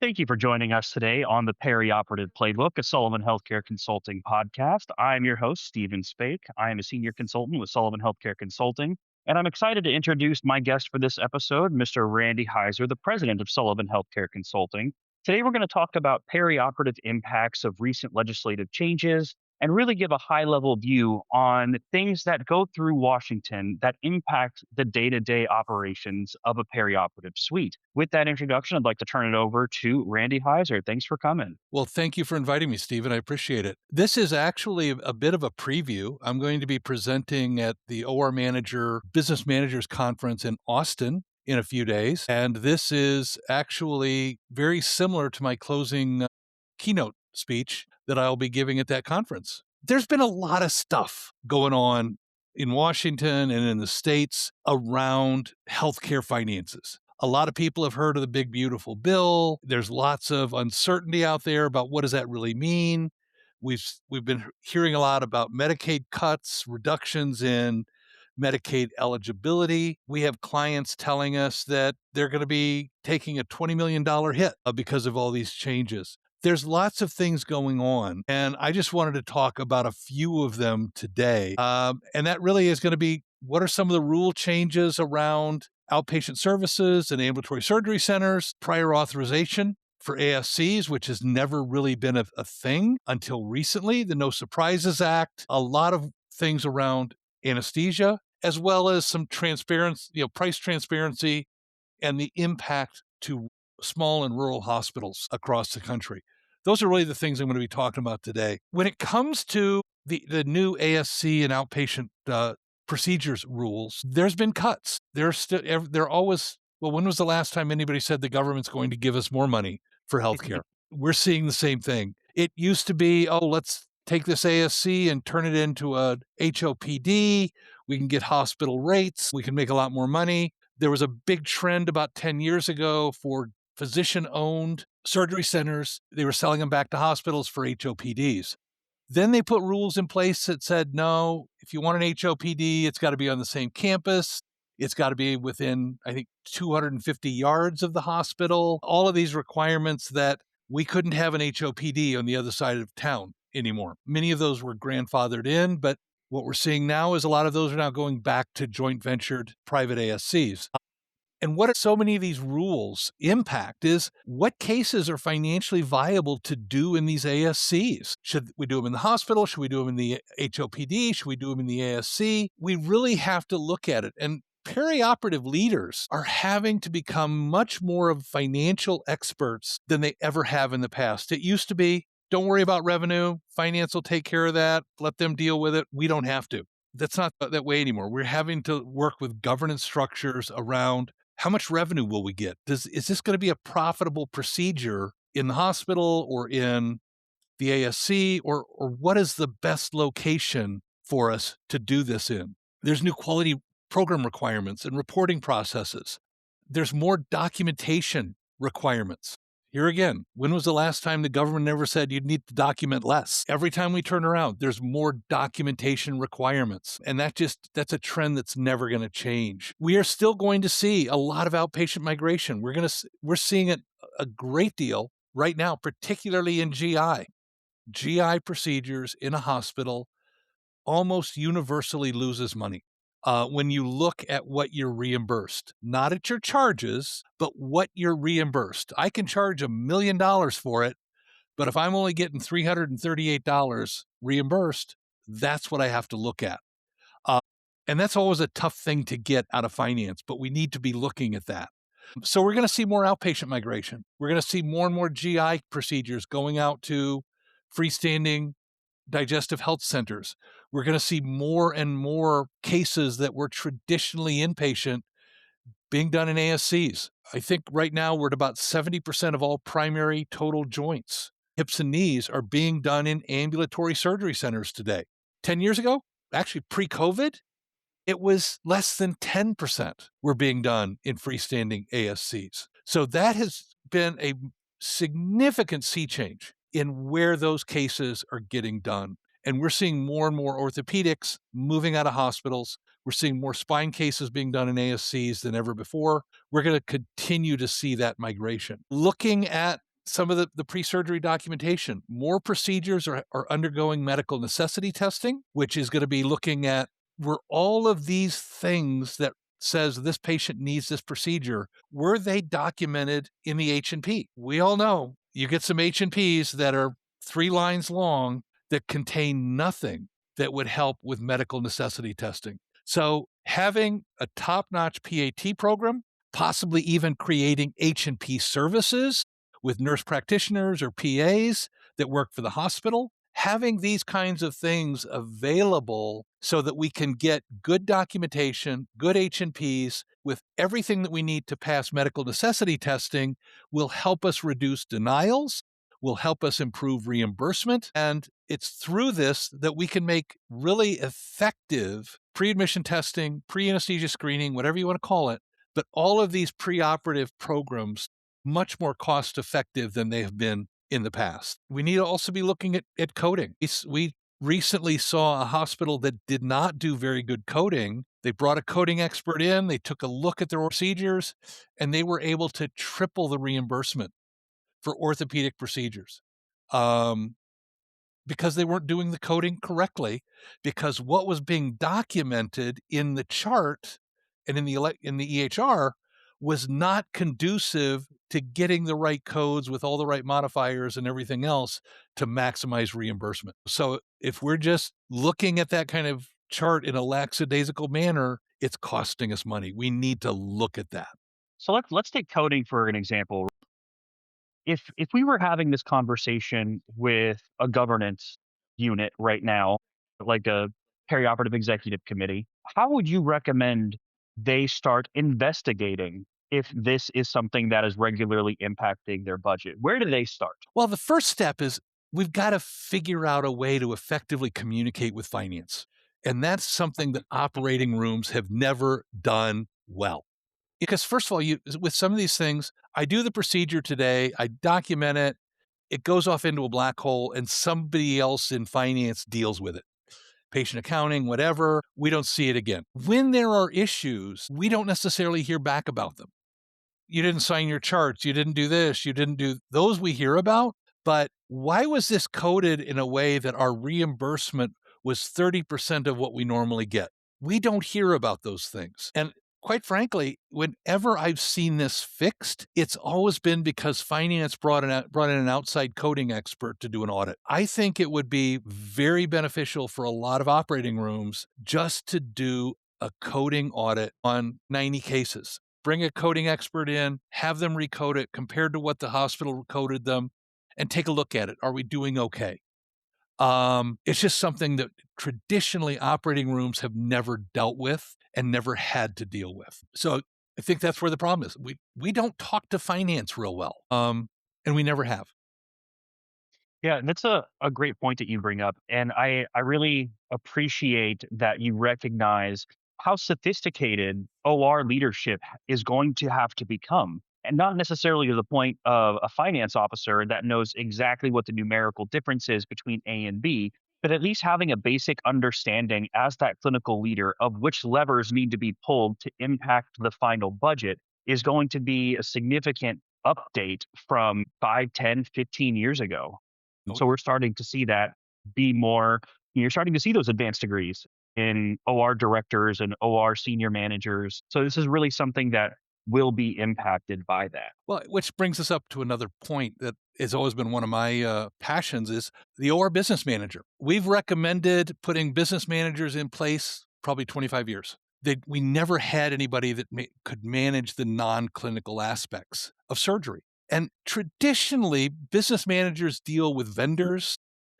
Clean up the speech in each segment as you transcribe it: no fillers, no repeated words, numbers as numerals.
Thank you for joining us today on the Perioperative Playbook, a Sullivan Healthcare Consulting podcast. I'm your host, Stephen Spake. I am a senior consultant with Sullivan Healthcare Consulting, and I'm excited to introduce my guest for this episode, Mr. Randy Heiser, the president of Sullivan Healthcare Consulting. Today, we're going to talk about perioperative impacts of recent legislative changes and really give a high level view on things that go through Washington that impact the day to day operations of a perioperative suite. With that introduction, I'd like to turn it over to Randy Heiser. Thanks for coming. Well, thank you for inviting me, Stephen. I appreciate it. This is actually a bit of a preview. I'm going to be presenting at the Business Managers Conference in Austin in a few days. And this is actually very similar to my closing keynote speech that I'll be giving at that conference. There's been a lot of stuff going on in Washington and in the States around healthcare finances. A lot of people have heard of the big, beautiful bill. There's lots of uncertainty out there about what does that really mean. We've been hearing a lot about Medicaid cuts, reductions in Medicaid eligibility. We have clients telling us that they're going to be taking a $20 million hit because of all these changes. There's lots of things going on, and I just wanted to talk about a few of them today. And that really is going to be, what are some of the rule changes around outpatient services and ambulatory surgery centers, prior authorization for ASCs, which has never really been a thing until recently, the No Surprises Act, a lot of things around anesthesia, as well as some transparency, price transparency and the impact to small and rural hospitals across the country. Those are really the things I'm going to be talking about today. When it comes to the new ASC and outpatient procedures rules, there's been cuts. They're always, well, when was the last time anybody said the government's going to give us more money for healthcare? We're seeing the same thing. It used to be, let's take this ASC and turn it into a HOPD. We can get hospital rates. We can make a lot more money. There was a big trend about 10 years ago for physician-owned surgery centers. They were selling them back to hospitals for HOPDs. Then they put rules in place that said, no, if you want an HOPD, it's got to be on the same campus. It's got to be within, I think, 250 yards of the hospital. All of these requirements that we couldn't have an HOPD on the other side of town anymore. Many of those were grandfathered in, but what we're seeing now is a lot of those are now going back to joint ventured private ASCs. And what so many of these rules impact is what cases are financially viable to do in these ASCs. Should we do them in the hospital? Should we do them in the HOPD? Should we do them in the ASC? We really have to look at it. And perioperative leaders are having to become much more of financial experts than they ever have in the past. It used to be, don't worry about revenue. Finance will take care of that. Let them deal with it. We don't have to. That's not that way anymore. We're having to work with governance structures around how much revenue will we get? Is this going to be a profitable procedure in the hospital or in the ASC, or what is the best location for us to do this in? There's new quality program requirements and reporting processes. There's more documentation requirements. Here again, when was the last time the government ever said you'd need to document less? Every time we turn around, there's more documentation requirements. And that's a trend that's never going to change. We are still going to see a lot of outpatient migration. We're seeing it a great deal right now, particularly in GI. GI procedures in a hospital almost universally loses money. When you look at what you're reimbursed, not at your charges, but what you're reimbursed. I can charge $1 million for it, but if I'm only getting $338 reimbursed, that's what I have to look at. And that's always a tough thing to get out of finance, but we need to be looking at that. So we're going to see more outpatient migration. We're going to see more and more GI procedures going out to freestanding digestive health centers. We're going to see more and more cases that were traditionally inpatient being done in ASCs. I think right now we're at about 70% of all primary total joints, hips and knees, are being done in ambulatory surgery centers today. 10 years ago, actually pre-COVID, it was less than 10% were being done in freestanding ASCs. So that has been a significant sea change in where those cases are getting done. And we're seeing more and more orthopedics moving out of hospitals. We're seeing more spine cases being done in ASCs than ever before. We're going to continue to see that migration. Looking at some of the pre-surgery documentation. More procedures are undergoing medical necessity testing, which is going to be looking at were all of these things that says this patient needs this procedure, were they documented in the H&P? We all know you get some H&Ps that are 3 lines long that contain nothing that would help with medical necessity testing. So having a top-notch PAT program, possibly even creating H&P services with nurse practitioners or PAs that work for the hospital, having these kinds of things available so that we can get good documentation, good H&Ps with everything that we need to pass medical necessity testing will help us reduce denials, will help us improve reimbursement. And it's through this that we can make really effective pre-admission testing, pre-anesthesia screening, whatever you want to call it, but all of these preoperative programs much more cost effective than they have been in the past. We need to also be looking at coding. We recently saw a hospital that did not do very good coding. They brought a coding expert in, they took a look at their procedures, and they were able to triple the reimbursement for orthopedic procedures. Because they weren't doing the coding correctly, because what was being documented in the chart and in the EHR was not conducive to getting the right codes with all the right modifiers and everything else to maximize reimbursement. So if we're just looking at that kind of chart in a lackadaisical manner, it's costing us money. We need to look at that. So let's take coding for an example. If we were having this conversation with a governance unit right now, like a perioperative executive committee, how would you recommend they start investigating if this is something that is regularly impacting their budget? Where do they start? Well, the first step is we've got to figure out a way to effectively communicate with finance. And that's something that operating rooms have never done well. Because first of all, with some of these things, I do the procedure today, I document it, it goes off into a black hole, and somebody else in finance deals with it. Patient accounting, whatever, we don't see it again. When there are issues, we don't necessarily hear back about them. You didn't sign your charts, you didn't do this, you didn't do those we hear about, but why was this coded in a way that our reimbursement was 30% of what we normally get? We don't hear about those things. And quite frankly, whenever I've seen this fixed, it's always been because finance brought in an outside coding expert to do an audit. I think it would be very beneficial for a lot of operating rooms just to do a coding audit on 90 cases. Bring a coding expert in, have them recode it compared to what the hospital coded them, and take a look at it. Are we doing okay? It's just something that traditionally operating rooms have never dealt with and never had to deal with. So I think that's where the problem is. We don't talk to finance real well, and we never have. Yeah, that's a great point that you bring up. And I really appreciate that you recognize how sophisticated OR leadership is going to have to become. And not necessarily to the point of a finance officer that knows exactly what the numerical difference is between A and B, but at least having a basic understanding as that clinical leader of which levers need to be pulled to impact the final budget is going to be a significant update from 5, 10, 15 years ago. And Oh, so we're starting to see that be more, you're starting to see those advanced degrees in OR directors and OR senior managers. So this is really something that will be impacted by that. well, which brings us up to another point that has always been one of my passions is the OR business manager. We've recommended putting business managers in place probably 25 years. We never had anybody that could manage the non-clinical aspects of surgery. And traditionally, business managers deal with vendors,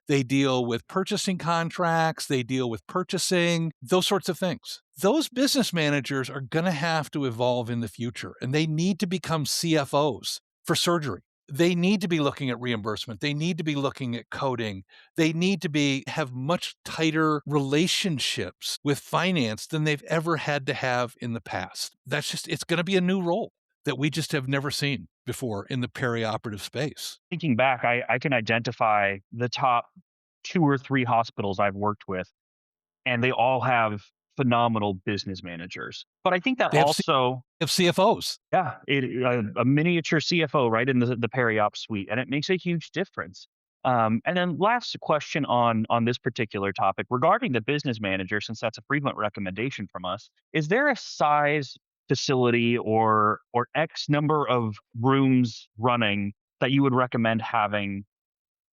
they deal with purchasing contracts, they deal with purchasing, those sorts of things. Those business managers are going to have to evolve in the future, and they need to become CFOs for surgery. They need to be looking at reimbursement. They need to be looking at coding. They need to have much tighter relationships with finance than they've ever had to have in the past. It's going to be a new role that we just have never seen before in the perioperative space. Thinking back, I can identify the top 2 or 3 hospitals I've worked with, and they all have phenomenal business managers. But I think that They have also, CFOs. yeah, a miniature CFO, right, in the Periop suite, and it makes a huge difference. And then last question on this particular topic regarding the business manager, since that's a frequent recommendation from us, is there a size facility or X number of rooms running that you would recommend having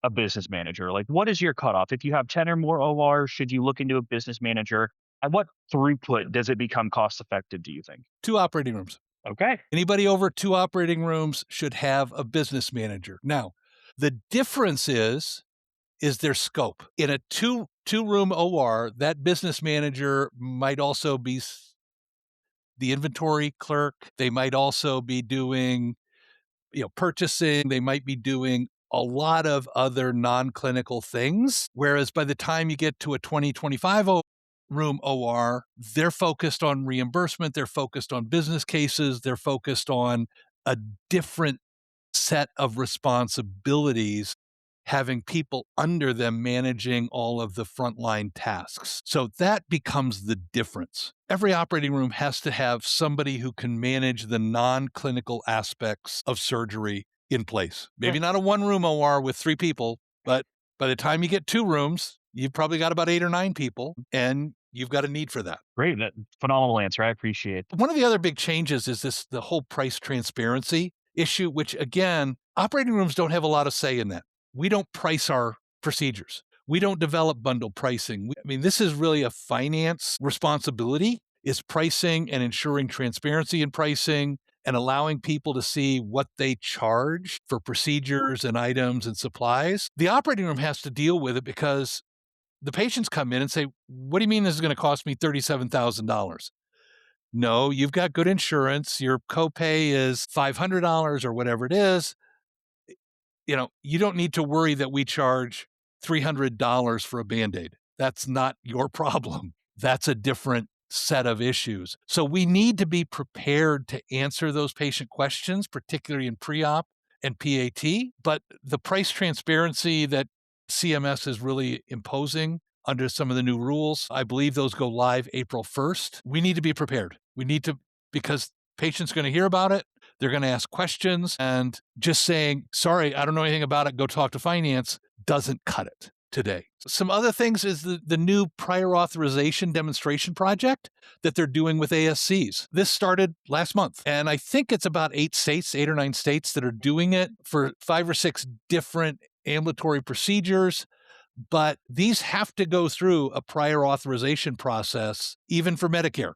a business manager? Like, what is your cutoff? If you have 10 or more ORs, should you look into a business manager? At what throughput does it become cost effective, do you think? 2 operating rooms. Okay. Anybody over 2 operating rooms should have a business manager. Now, the difference is their scope. In a two-room OR, that business manager might also be the inventory clerk. They might also be doing, purchasing. They might be doing a lot of other non-clinical things. Whereas by the time you get to a 2025 room OR, they're focused on reimbursement, they're focused on business cases, they're focused on a different set of responsibilities, having people under them managing all of the frontline tasks. So that becomes the difference. Every operating room has to have somebody who can manage the non-clinical aspects of surgery in place. Maybe not a one-room OR with 3 people, but by the time you get 2 rooms, you've probably got about 8 or 9 people, and you've got a need for that. Great. Phenomenal answer. I appreciate it. One of the other big changes is the whole price transparency issue, which again, operating rooms don't have a lot of say in that. We don't price our procedures. We don't develop bundle pricing. This is really a finance responsibility, is pricing and ensuring transparency in pricing and allowing people to see what they charge for procedures and items and supplies. The operating room has to deal with it because the patients come in and say, what do you mean this is going to cost me $37,000? No, you've got good insurance. Your copay is $500 or whatever it is. You don't need to worry that we charge $300 for a Band-Aid. That's not your problem. That's a different set of issues. So we need to be prepared to answer those patient questions, particularly in pre-op and PAT. But the price transparency that CMS is really imposing under some of the new rules, I believe those go live April 1st. We need to be prepared. Because patients are going to hear about it. They're going to ask questions, and just saying, sorry, I don't know anything about it, go talk to finance, doesn't cut it today. Some other things is the new prior authorization demonstration project that they're doing with ASCs. This started last month, and I think it's about 8 or 9 states that are doing it for 5 or 6 different ambulatory procedures. But these have to go through a prior authorization process, even for Medicare.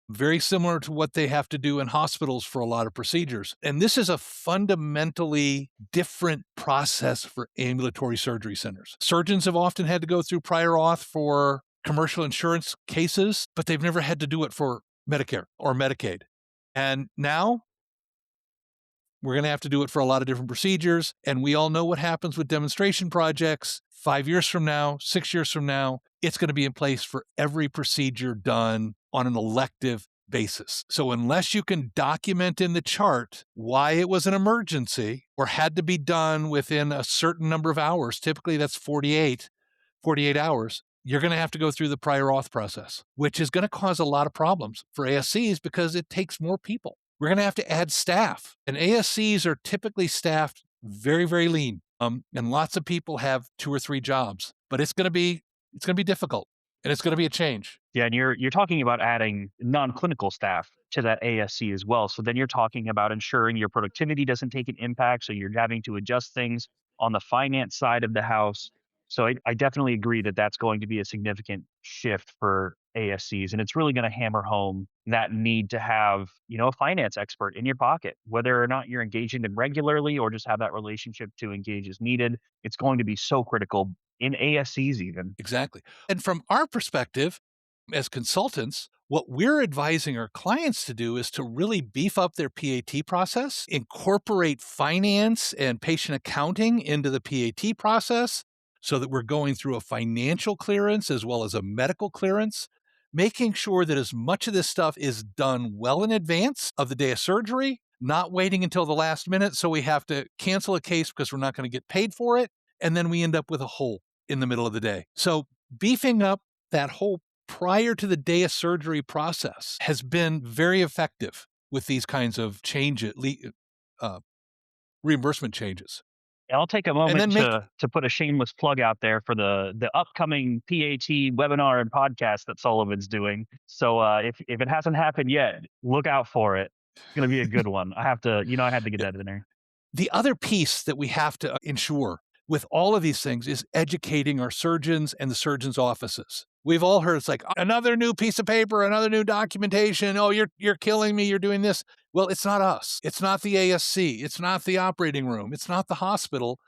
Very similar to what they have to do in hospitals for a lot of procedures. And this is a fundamentally different process for ambulatory surgery centers. Surgeons have often had to go through prior auth for commercial insurance cases, but they've never had to do it for Medicare or Medicaid. And now we're going to have to do it for a lot of different procedures. And we all know what happens with demonstration projects. 5 years from now, 6 years from now, it's going to be in place for every procedure done on an elective basis. So unless you can document in the chart why it was an emergency or had to be done within a certain number of hours, typically that's 48 hours, you're going to have to go through the prior auth process, which is going to cause a lot of problems for ASCs because it takes more people. We're going to have to add staff, and ASCs are typically staffed very, very lean. And lots of people have 2 or 3 jobs, but it's going to be difficult, and it's going to be a change. Yeah, and you're talking about adding non-clinical staff to that ASC as well. So then you're talking about ensuring your productivity doesn't take an impact. So you're having to adjust things on the finance side of the house. So I definitely agree that that's going to be a significant shift for ASCs, and it's really going to hammer home that need to have, a finance expert in your pocket, whether or not you're engaging them regularly or just have that relationship to engage as needed. It's going to be so critical in ASCs even. Exactly. And from our perspective, as consultants, what we're advising our clients to do is to really beef up their PAT process, incorporate finance and patient accounting into the PAT process so that we're going through a financial clearance as well as a medical clearance, making sure that as much of this stuff is done well in advance of the day of surgery, not waiting until the last minute so we have to cancel a case because we're not going to get paid for it, and then we end up with a hole in the middle of the day. So beefing up that whole prior to the day of surgery process has been very effective with these kinds of reimbursement changes. And I'll take a And moment then make to put a shameless plug out there for the upcoming PAT webinar and podcast that Sullivan's doing. So if it hasn't happened yet, look out for it. It's gonna be a good one. I have to, I had to get that in there. the other piece that we have to ensure with all of these things is educating our surgeons and the surgeons' offices. We've all heard it's like another new piece of paper, another new documentation. Oh, you're killing me. You're doing this. Well, it's not us. It's not the ASC. It's not the operating room. It's not the hospital.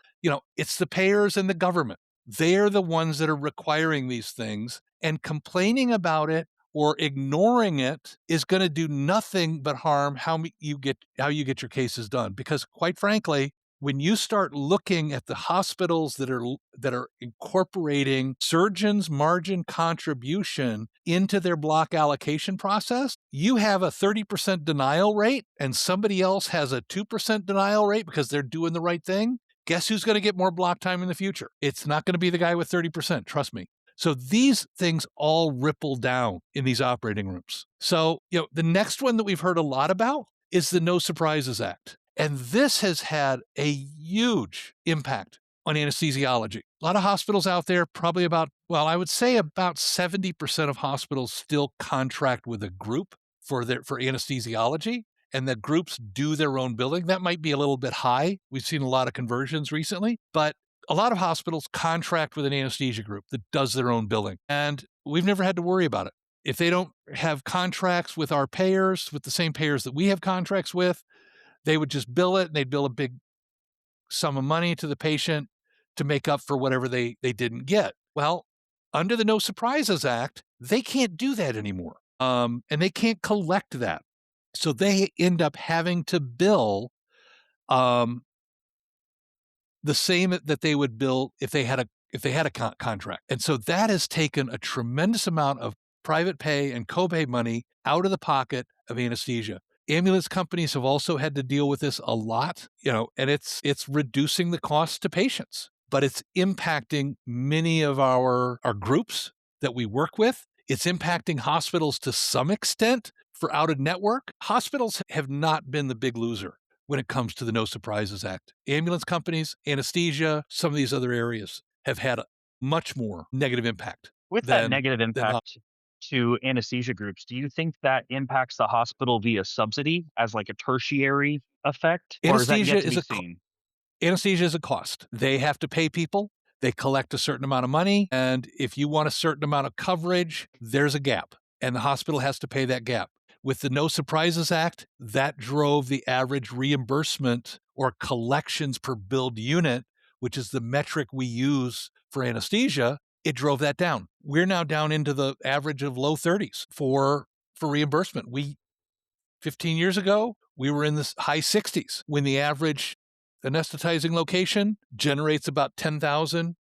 It's the payers and the government. They're the ones that are requiring these things, and complaining about it or ignoring it is going to do nothing but harm how you get your cases done. Because quite frankly, when you start looking at the hospitals that are incorporating surgeons' margin contribution into their block allocation process, you have a 30% denial rate and somebody else has a 2% denial rate because they're doing the right thing. Guess who's going to get more block time in the future? It's not going to be the guy with 30%, trust me. So these things all ripple down in these operating rooms. So, the next one that we've heard a lot about is the No Surprises Act. And this has had a huge impact on anesthesiology. A lot of hospitals out there, probably I would say about 70% of hospitals still contract with a group for anesthesiology, and the groups do their own billing. That might be a little bit high. We've seen a lot of conversions recently, but a lot of hospitals contract with an anesthesia group that does their own billing, and we've never had to worry about it. If they don't have contracts with our payers, with the same payers that we have contracts with, they would just bill it, and they'd bill a big sum of money to the patient to make up for whatever they didn't get. Well, under the No Surprises Act, they can't do that anymore, and they can't collect that. So they end up having to bill the same that they would bill if they had a contract. And so that has taken a tremendous amount of private pay and copay money out of the pocket of anesthesia. Ambulance companies have also had to deal with this a lot, and it's reducing the cost to patients, but it's impacting many of our groups that we work with. It's impacting hospitals to some extent for out of network. Hospitals have not been the big loser when it comes to the No Surprises Act. Ambulance companies, anesthesia, some of these other areas have had a much more negative impact. With that negative impact to anesthesia groups, do you think that impacts the hospital via subsidy as like a tertiary effect, or is that yet to be seen? Anesthesia is a cost. They have to pay people. They collect a certain amount of money. And if you want a certain amount of coverage, there's a gap. And the hospital has to pay that gap. With the No Surprises Act, that drove the average reimbursement or collections per billed unit, which is the metric we use for anesthesia. It drove that down. We're now down into the average of low 30s for reimbursement. 15 years ago, we were in the high 60s when the average anesthetizing location generates about 10,000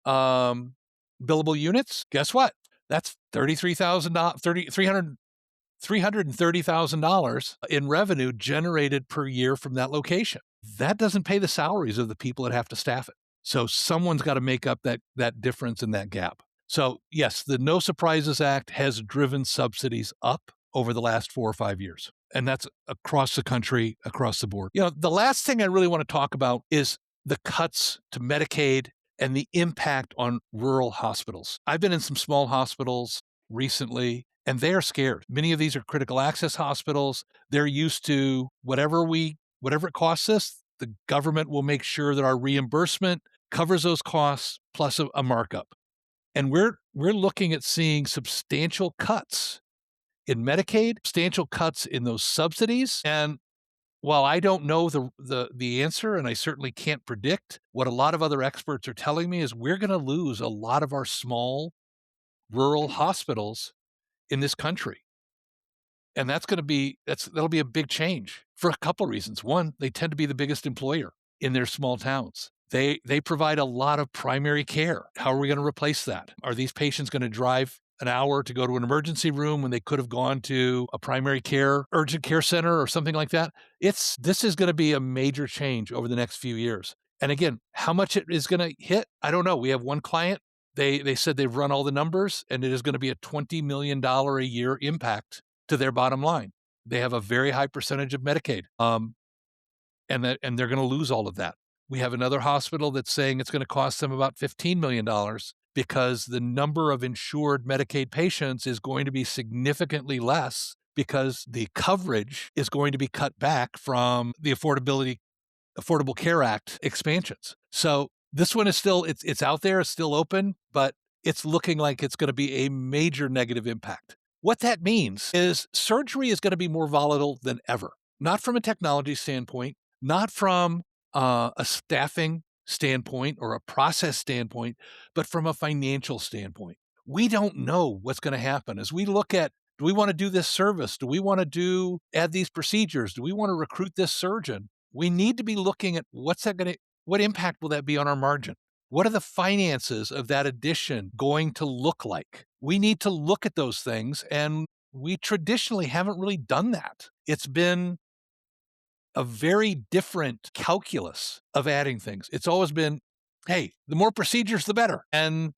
billable units. Guess what? That's $330,000 in revenue generated per year from that location. That doesn't pay the salaries of the people that have to staff it. So someone's got to make up that difference in that gap. So yes, the No Surprises Act has driven subsidies up over the last 4 or 5 years. And that's across the country, across the board. The last thing I really want to talk about is the cuts to Medicaid and the impact on rural hospitals. I've been in some small hospitals recently, and they are scared. Many of these are critical access hospitals. They're used to whatever it costs us, the government will make sure that our reimbursement covers those costs plus a markup. And we're looking at seeing substantial cuts in Medicaid, substantial cuts in those subsidies. And while I don't know the answer, and I certainly can't predict, what a lot of other experts are telling me is we're going to lose a lot of our small rural hospitals in this country. And that'll be a big change for a couple of reasons. One, they tend to be the biggest employer in their small towns. They provide a lot of primary care. How are we going to replace that? Are these patients going to drive an hour to go to an emergency room when they could have gone to a primary care, urgent care center or something like that? This is going to be a major change over the next few years. And again, how much it is going to hit, I don't know. We have one client They said they've run all the numbers, and it is going to be a $20 million a year impact to their bottom line. They have a very high percentage of Medicaid, and they're going to lose all of that. We have another hospital that's saying it's going to cost them about $15 million because the number of insured Medicaid patients is going to be significantly less because the coverage is going to be cut back from the Affordable Care Act expansions. So this one is still, it's out there, it's still open, but it's looking like it's going to be a major negative impact. What that means is surgery is going to be more volatile than ever, not from a technology standpoint, not from a staffing standpoint or a process standpoint, but from a financial standpoint. We don't know what's going to happen as we look at, do we want to do this service? Do we want to add these procedures? Do we want to recruit this surgeon? We need to be looking at what impact will that be on our margin? What are the finances of that addition going to look like? We need to look at those things, and we traditionally haven't really done that. It's been a very different calculus of adding things. It's always been, hey, the more procedures, the better. And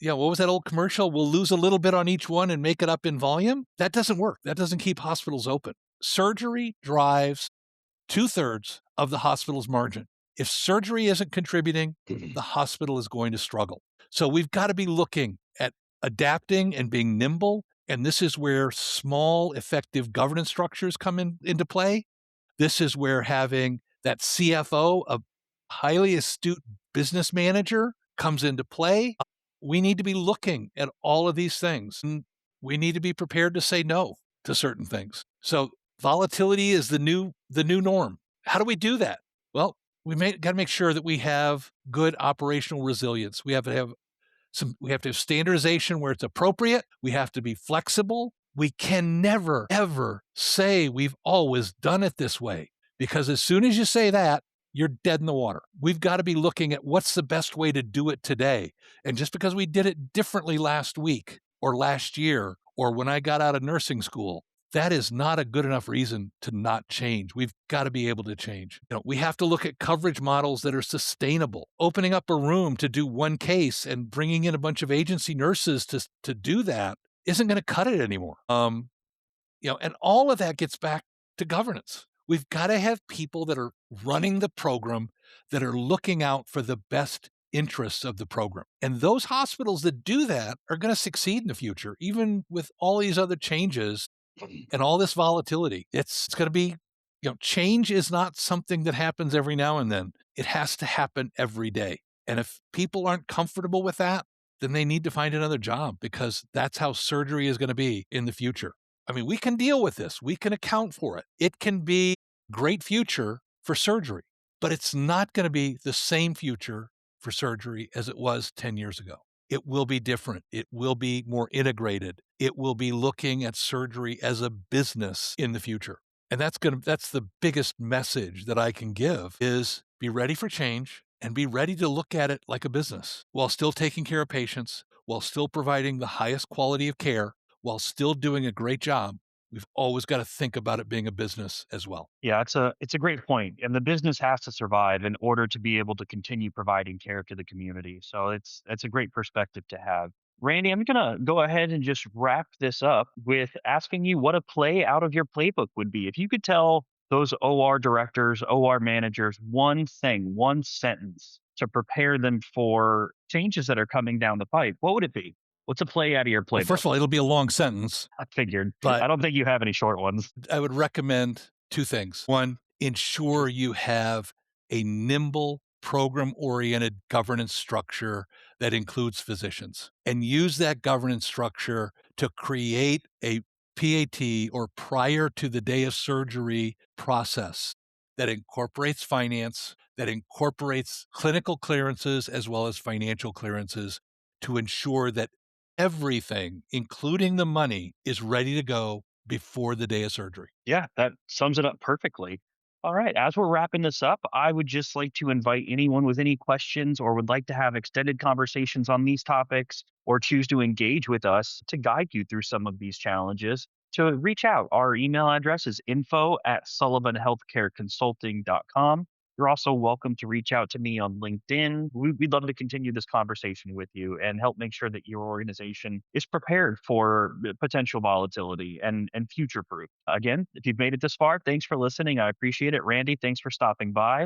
what was that old commercial? We'll lose a little bit on each one and make it up in volume. That doesn't work. That doesn't keep hospitals open. Surgery drives 2/3 of the hospital's margin. If surgery isn't contributing, the hospital is going to struggle. So we've got to be looking at adapting and being nimble. And this is where small, effective governance structures come into play. This is where having that CFO, a highly astute business manager, comes into play. We need to be looking at all of these things. And we need to be prepared to say no to certain things. So volatility is the new norm. How do we do that? Well, got to make sure that we have good operational resilience. We have to have standardization where it's appropriate. We have to be flexible. We can never, ever say we've always done it this way, because as soon as you say that, you're dead in the water. We've got to be looking at what's the best way to do it today. And just because we did it differently last week or last year or when I got out of nursing school, that is not a good enough reason to not change. We've got to be able to change. We have to look at coverage models that are sustainable. Opening up a room to do one case and bringing in a bunch of agency nurses to do that isn't going to cut it anymore. And all of that gets back to governance. We've got to have people that are running the program that are looking out for the best interests of the program. And those hospitals that do that are going to succeed in the future, even with all these other changes and all this volatility. It's going to be, change is not something that happens every now and then. It has to happen every day. And if people aren't comfortable with that, then they need to find another job, because that's how surgery is going to be in the future. I mean, we can deal with this. We can account for it. It can be a great future for surgery, but it's not going to be the same future for surgery as it was 10 years ago. It will be different. It will be more integrated. It will be looking at surgery as a business in the future. And that's the biggest message that I can give is be ready for change and be ready to look at it like a business while still taking care of patients, while still providing the highest quality of care, while still doing a great job. We've always got to think about it being a business as well. Yeah, it's a great point. And the business has to survive in order to be able to continue providing care to the community. So it's a great perspective to have. Randy, I'm gonna go ahead and just wrap this up with asking you what a play out of your playbook would be. If you could tell those OR directors, OR managers one thing, one sentence to prepare them for changes that are coming down the pipe, what would it be? What's a play out of your Well, playbook? first of all, it'll be a long sentence, I figured. but I don't think you have any short ones. I would recommend two things. One, ensure you have a nimble, program-oriented governance structure that includes physicians, and use that governance structure to create a PAT, or prior to the day of surgery, process that incorporates finance, that incorporates clinical clearances as well as financial clearances, to ensure that everything, including the money, is ready to go before the day of surgery. Yeah, that sums it up perfectly. All right, as we're wrapping this up, I would just like to invite anyone with any questions or would like to have extended conversations on these topics or choose to engage with us to guide you through some of these challenges to reach out. Our email address is info@sullivanhealthcareconsulting.com. You're also welcome to reach out to me on LinkedIn. We'd love to continue this conversation with you and help make sure that your organization is prepared for potential volatility and future proof. Again, if you've made it this far, thanks for listening. I appreciate it. Randy, thanks for stopping by.